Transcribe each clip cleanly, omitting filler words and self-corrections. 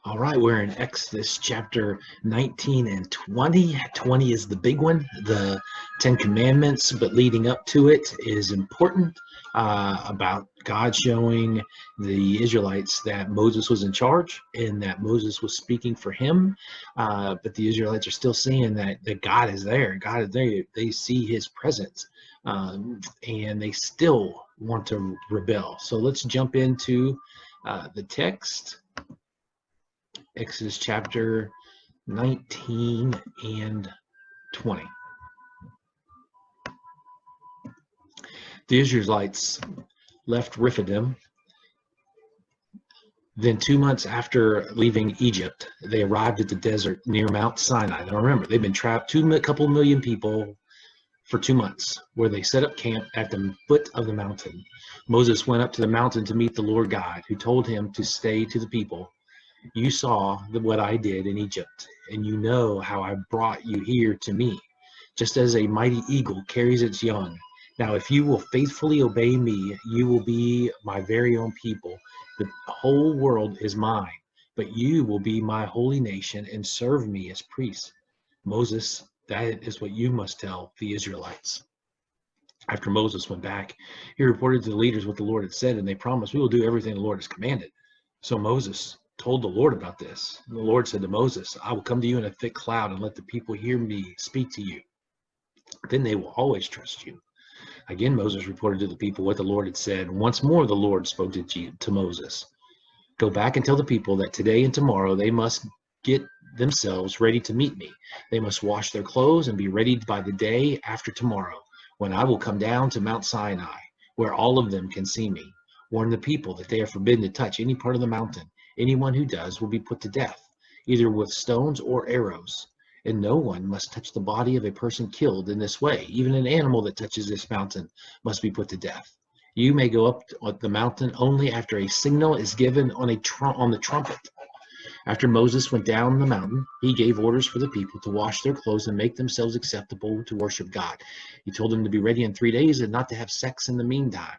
All right, we're in Exodus chapter 19 and 20. 20 is the big one, the Ten Commandments, but leading up to it is important about God showing the Israelites that Moses was in charge and that Moses was speaking for him. But the Israelites are still seeing that God is there. God is there. They see his presence, and they still want to rebel. So let's jump into the text. Exodus chapter 19 and 20. The Israelites left Rephidim. Then 2 months after leaving Egypt, they arrived at the desert near Mount Sinai. Now remember, they've been trapped, couple million people for 2 months, where they set up camp at the foot of the mountain. Moses went up to the mountain to meet the Lord God, who told him to say to the people, "You saw what I did in Egypt, and you know how I brought you here to me, just as a mighty eagle carries its young. Now, if you will faithfully obey me, you will be my very own people. The whole world is mine, but you will be my holy nation and serve me as priests." Moses, that is what you must tell the Israelites. After Moses went back, he reported to the leaders what the Lord had said, and they promised, "We will do everything the Lord has commanded." So Moses told the Lord about this. And the Lord said to Moses, "I will come to you in a thick cloud and let the people hear me speak to you. Then they will always trust you." Again, Moses reported to the people what the Lord had said. Once more, the Lord spoke to Moses. "Go back and tell the people that today and tomorrow they must get themselves ready to meet me. They must wash their clothes and be ready by the day after tomorrow, when I will come down to Mount Sinai, where all of them can see me. Warn the people that they are forbidden to touch any part of the mountain. Anyone who does will be put to death, either with stones or arrows. And no one must touch the body of a person killed in this way. Even an animal that touches this mountain must be put to death. You may go up the mountain only after a signal is given on the trumpet." After Moses went down the mountain, he gave orders for the people to wash their clothes and make themselves acceptable to worship God. He told them to be ready in 3 days and not to have sex in the meantime.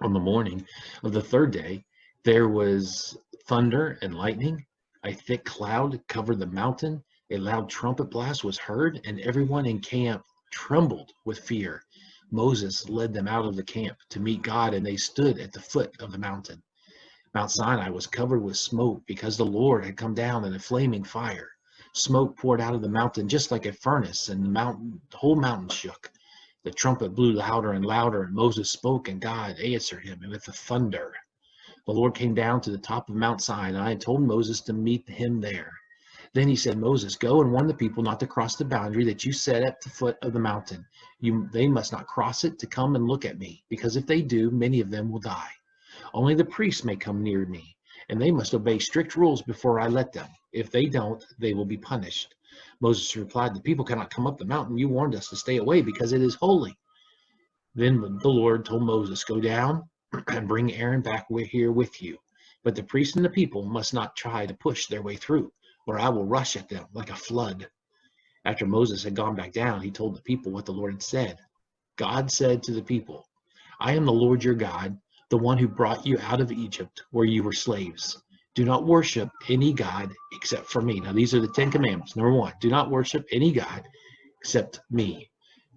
On the morning of the third day, there was thunder and lightning. A thick cloud covered the mountain. A loud trumpet blast was heard, and everyone in camp trembled with fear. Moses led them out of the camp to meet God, and they stood at the foot of the mountain. Mount Sinai was covered with smoke because the Lord had come down in a flaming fire. Smoke poured out of the mountain just like a furnace, and the whole mountain shook. The trumpet blew louder and louder, and Moses spoke, and God answered him with the thunder. The Lord came down to the top of Mount Sinai and told Moses to meet him there. Then he said, "Moses, go and warn the people not to cross the boundary that you set at the foot of the mountain. They must not cross it to come and look at me, because if they do, many of them will die. Only the priests may come near me, and they must obey strict rules before I let them. If they don't, they will be punished." Moses replied, "The people cannot come up the mountain. You warned us to stay away because it is holy." Then the Lord told Moses, "Go down and bring Aaron back here with you. But the priests and the people must not try to push their way through, or I will rush at them like a flood." After Moses had gone back down, he told the people what the Lord had said. God said to the people, "I am the Lord your God, the one who brought you out of Egypt, where you were slaves. Do not worship any God except for me." Now, these are the 10 Commandments. Number 1, do not worship any God except me.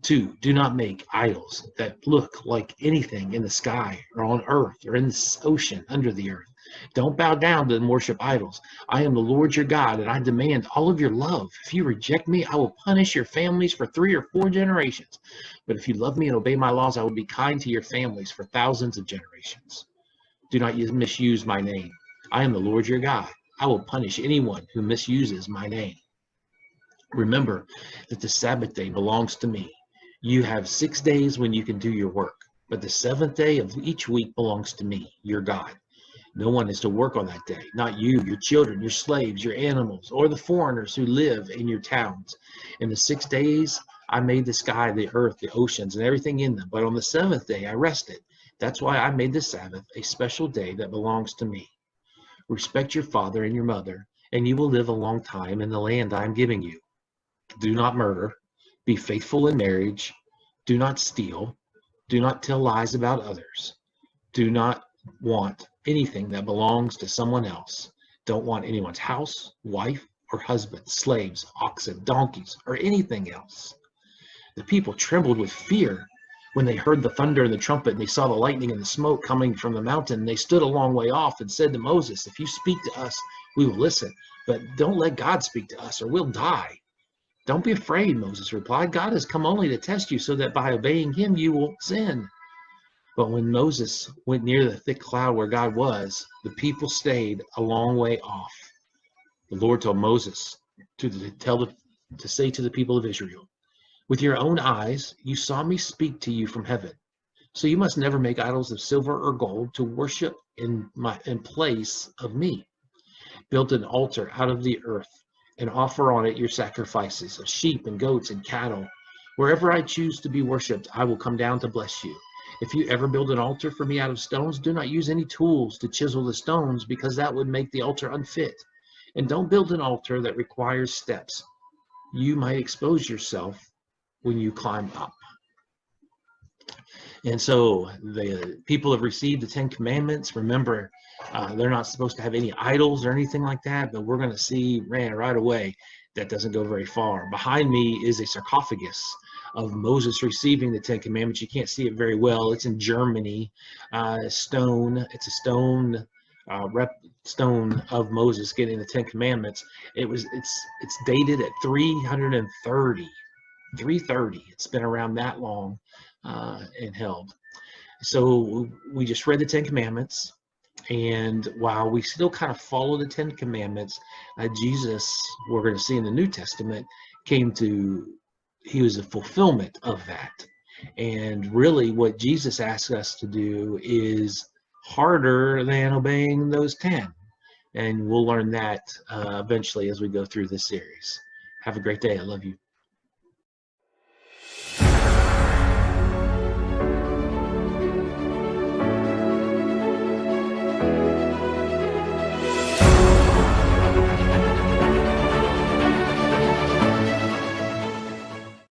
2, do not make idols that look like anything in the sky or on earth or in the ocean under the earth. Don't bow down to and worship idols. I am the Lord your God, and I demand all of your love. If you reject me, I will punish your families for 3 or 4 generations. But if you love me and obey my laws, I will be kind to your families for thousands of generations. Do not misuse my name. I am the Lord your God. I will punish anyone who misuses my name. Remember that the Sabbath day belongs to me. You have 6 days when you can do your work, but the 7th day of each week belongs to me, your God. No one is to work on that day, not you, your children, your slaves, your animals, or the foreigners who live in your towns. In the 6 days, I made the sky, the earth, the oceans, and everything in them. But on the 7th day, I rested. That's why I made the Sabbath a special day that belongs to me. Respect your father and your mother, and you will live a long time in the land I am giving you. Do not murder. Be faithful in marriage. Do not steal. Do not tell lies about others. Do not want anything that belongs to someone else. don't want anyone's house, wife, or husband, slaves, oxen, donkeys, or anything else. The people trembled with fear when they heard the thunder and the trumpet, and they saw the lightning and the smoke coming from the mountain. They stood a long way off and said to Moses, "If you speak to us, we will listen, but don't let God speak to us, or we'll die." "Don't be afraid," Moses replied. "God has come only to test you, so that by obeying him you will sin." But when Moses went near the thick cloud where God was, the people stayed a long way off. The Lord told Moses to say to the people of Israel, "With your own eyes you saw me speak to you from heaven. So you must never make idols of silver or gold to worship in place of me. Build an altar out of the earth and offer on it your sacrifices of sheep and goats and cattle. Wherever I choose to be worshipped, I will come down to bless you. If you ever build an altar for me out of stones, do not use any tools to chisel the stones, because that would make the altar unfit. And don't build an altar that requires steps. You might expose yourself when you climb up." And so the people have received the 10 Commandments. Remember, they're not supposed to have any idols or anything like that, but we're going to see right away that doesn't go very far. Behind me is a sarcophagus of Moses receiving the 10 Commandments. You can't see it very well. It's in Germany. Stone. It's a stone stone of Moses getting the 10 Commandments. It's dated at 330. 330. It's been around that long and held. So we just read the 10 Commandments, and while we still kind of follow the 10 Commandments, Jesus, we're going to see in the New Testament, he was a fulfillment of that. And really what Jesus asks us to do is harder than obeying those 10. And we'll learn that eventually as we go through this series. Have a great day. I love you.